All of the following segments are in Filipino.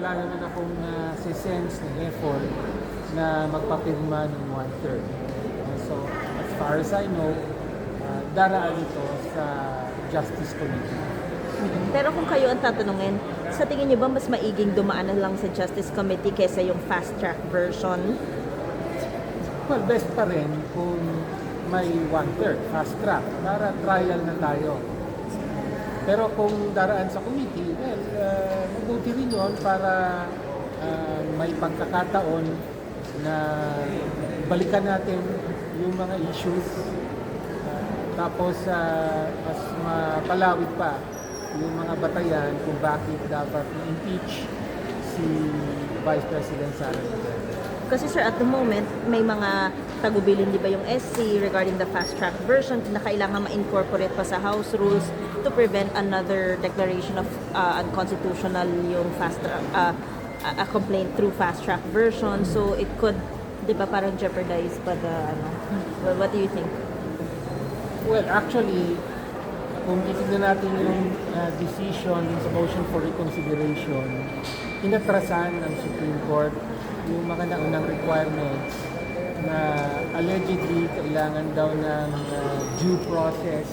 wala naman akong sense na effort na magpapirma ng 1/3. So, as far as I know, daraan ito sa Justice Committee. Pero kung kayo ang tatanungin, sa tingin niyo ba mas maiging dumaan na lang sa Justice Committee kaysa yung fast track version? Well, best pa rin kung may 1/3, fast track, para trial na tayo. Pero kung daraan sa committee, well, mabuti rin yun para may pagkakataon na balikan natin yung mga issues. Tapos mas mapalawig pa yung mga batayan kung bakit dapat i-impeach si Vice President Sara Duterte. Kasi sir, at the moment, may mga tagubilin, di ba, yung SC regarding the fast track version na kailangan ma-incorporate pa sa House rules to prevent another declaration of unconstitutional yung fast track, a complaint through fast track version. So it could, di ba, parang jeopardize pa the, what do you think? Well, actually, kung titignan natin yung decision sa motion for reconsideration, inatrasan ng Supreme Court yung mga naunang requirements na allegedly kailangan daw ng due process,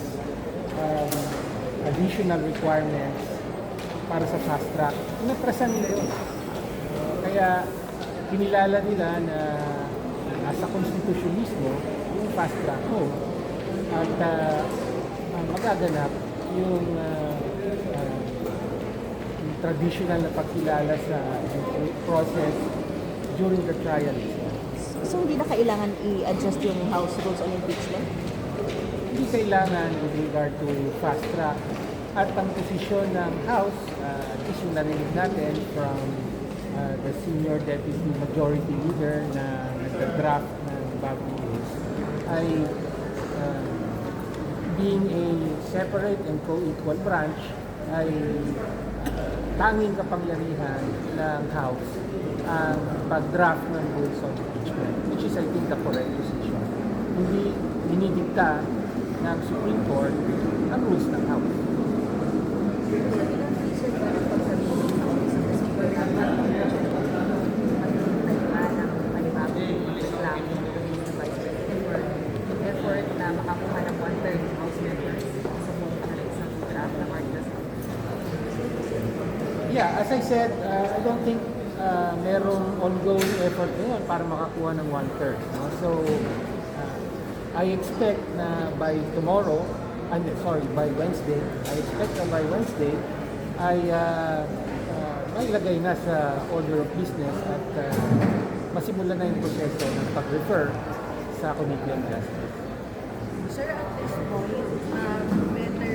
additional requirements para sa fast track. Inatrasan nila yun. Kaya kinilala nila na nasa konstitusyon mismo yung fast track mo at magaganap yung traditional na pagkilala sa process during the trial. So hindi na kailangan i-adjust yung House rules on impeachment? Hindi kailangan with regard to fast track. At ang posisyon ng House, at least yung narinig natin from the senior deputy majority leader na nagda-draft ng bagong rules, ay being a separate and co-equal branch ay tanging kapangyarihan ng House ang pag-draft ng rules on impeachment, which is, I think, the correct position. Hindi dinidikta ng Supreme Court ang rules ng House. Effort na makakuha ng 1/3 House members sa buong isang draft ng Marcos. Yeah, as I said, I don't think merong ongoing effort ngayon para makakuha ng 1/3. No? So, I expect na by tomorrow, by Wednesday, I expect na by Wednesday ay mailagay na sa order of business at masimulan na yung proseso ng pag-refer sa Committee on Justice. Sir, at this point, whether